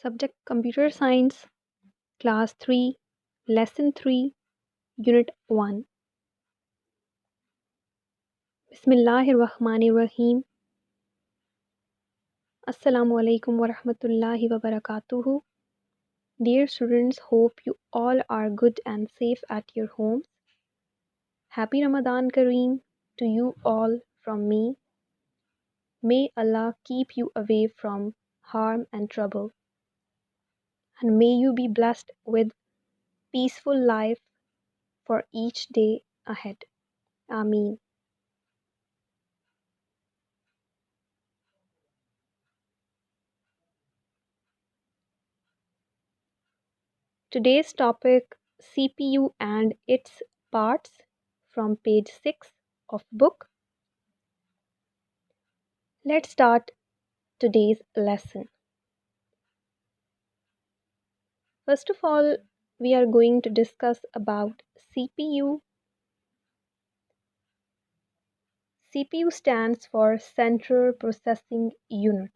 Subject Computer Science, Class 3, Lesson 3, Unit 1. Bismillahirrahmanirrahim. Assalamu alaikum wa rahmatullahi wa barakatuhu. Dear students, hope you all are good and safe at your homes. Happy Ramadan Kareem to you all from me. May Allah keep you away from harm and trouble. And may you be blessed with peaceful life for each day ahead. Ameen. Today's topic CPU and its parts from page 6 of book. Let's start today's lesson. First of all, we are going to discuss about CPU. CPU stands for Central Processing Unit.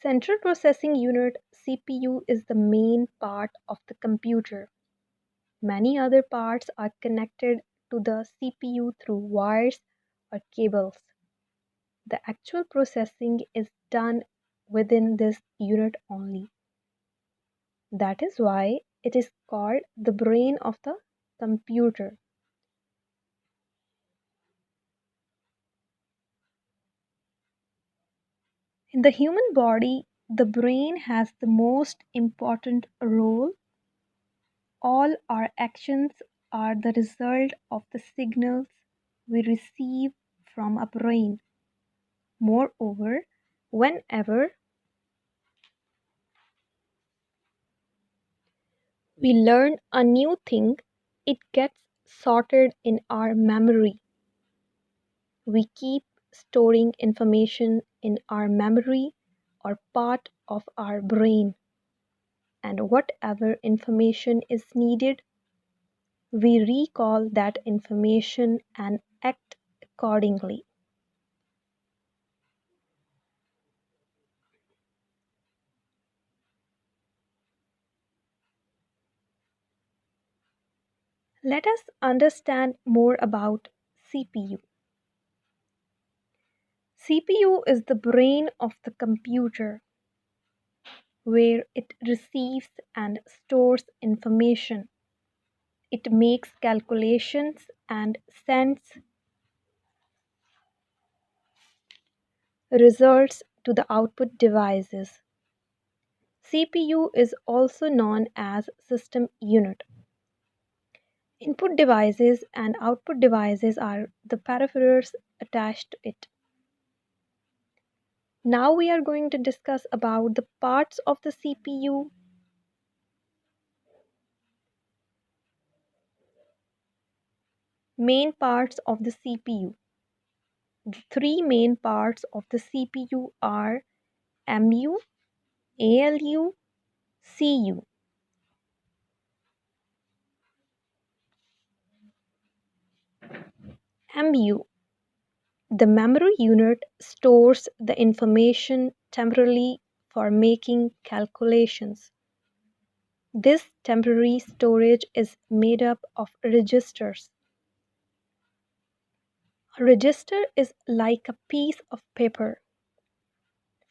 Central Processing Unit CPU is the main part of the computer. Many other parts are connected to the CPU through wires or cables. The actual processing is done within this unit only. That is why it is called the brain of the computer. In the human body, the brain has the most important role. All our actions are the result of the signals we receive from our brain. Moreover, whenever we learn a new thing, it gets sorted in our memory. We keep storing information in our memory or part of our brain, and whatever information is needed, we recall that information and act accordingly. Let us understand more about CPU. CPU is the brain of the computer, where it receives and stores information. It makes calculations and sends results to the output devices. CPU is also known as system unit. Input devices and output devices are the peripherals attached to it. Now we are going to discuss about the parts of the CPU. Main parts of the CPU. The three main parts of the CPU are MU, ALU, CU. MU. The memory unit stores the information temporarily for making calculations. This temporary storage is made up of registers. A register is like a piece of paper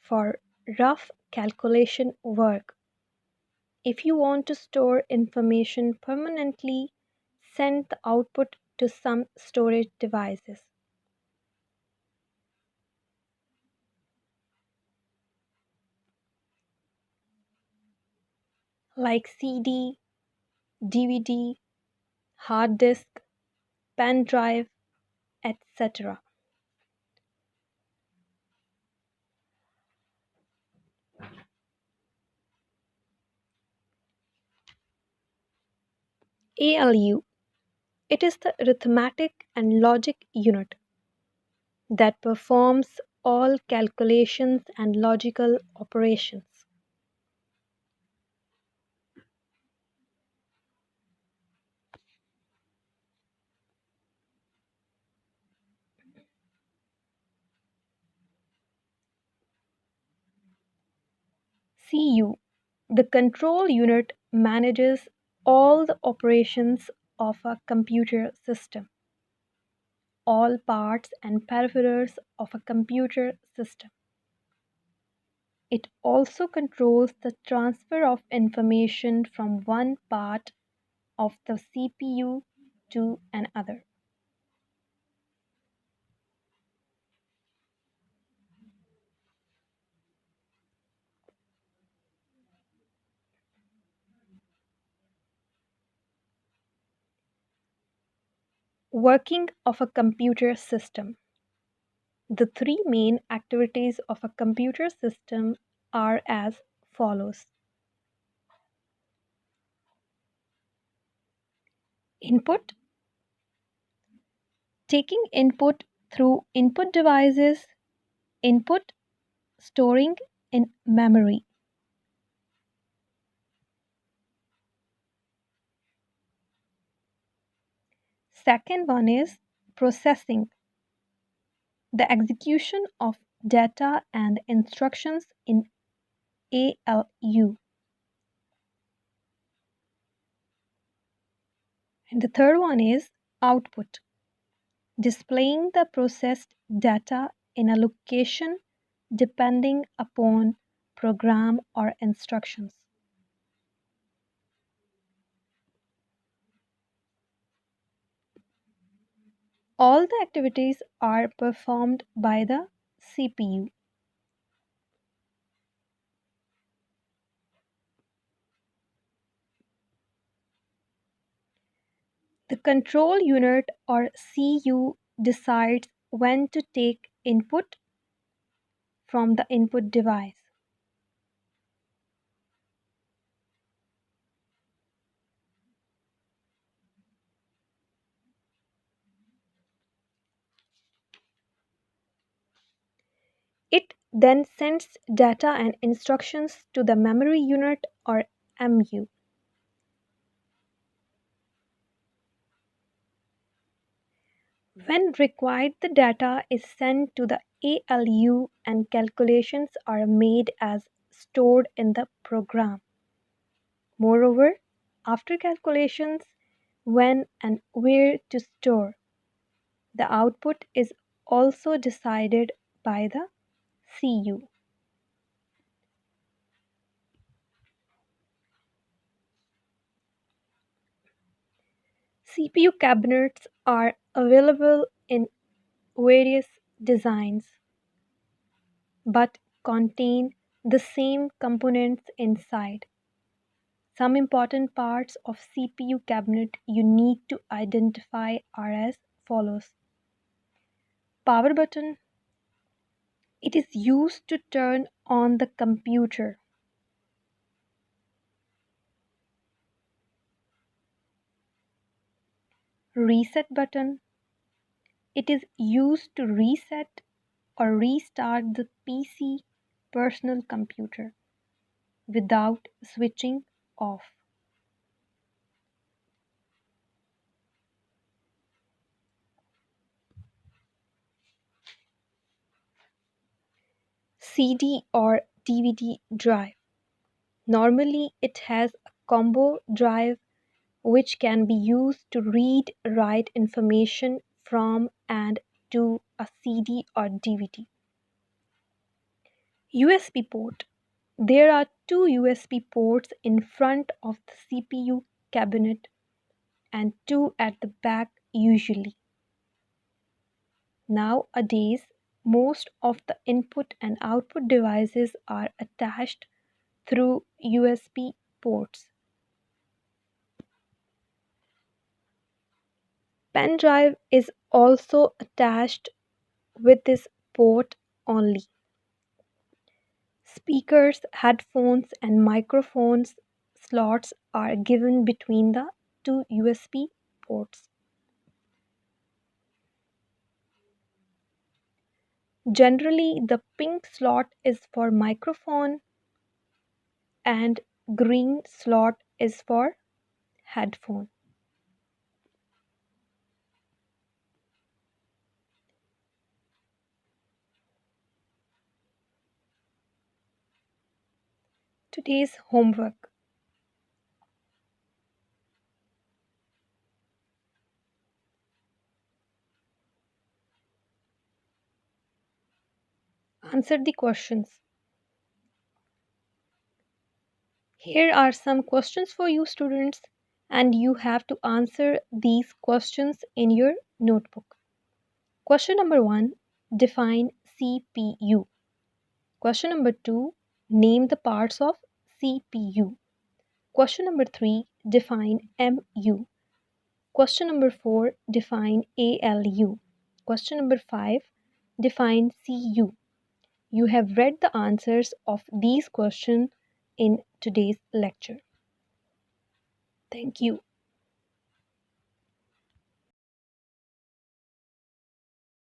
for rough calculation work. If you want to store information permanently, send the output to some storage devices. Like CD, DVD, hard disk, pen drive, etc. ALU. It is the arithmetic and logic unit that performs all calculations and logical operations. CU, the control unit, manages all the operations of a computer system, all parts and peripherals of a computer system. It also controls the transfer of information from one part of the CPU to another. Working of a computer system. The three main activities of a computer system are as follows: input, taking input through input devices, input storing in memory. Second one is processing, the execution of data and instructions in ALU. And the third one is output, displaying the processed data in a location depending upon program or instructions. All the activities are performed by the CPU. The control unit or CU decides when to take input from the input device. It then sends data and instructions to the memory unit or MU. When required, the data is sent to the ALU and calculations are made as stored in the program. Moreover, after calculations, when and where to store, the output is also decided by the CU. CPU cabinets are available in various designs but contain the same components inside. Some important parts of CPU cabinet you need to identify are as follows: power button, it is used to turn on the computer. Reset button, it is used to reset or restart the PC personal computer without switching off. CD or DVD drive. Normally, it has a combo drive which can be used to read write information from and to a CD or DVD. USB port. There are two USB ports in front of the CPU cabinet and two at the back usually. Nowadays, most of the input and output devices are attached through USB ports. Pen drive is also attached with this port only. Speakers, headphones, and microphones slots are given between the two USB ports. Generally, the pink slot is for microphone and green slot is for headphone. Today's homework. Answer the questions. Here are some questions for you students, and you have to answer these questions in your notebook. Question number 1, define CPU. Question number 2, name the parts of CPU. Question number 3, define MU. Question number 4, define ALU. Question number 5, define CU. You have read the answers of these questions in today's lecture. Thank you.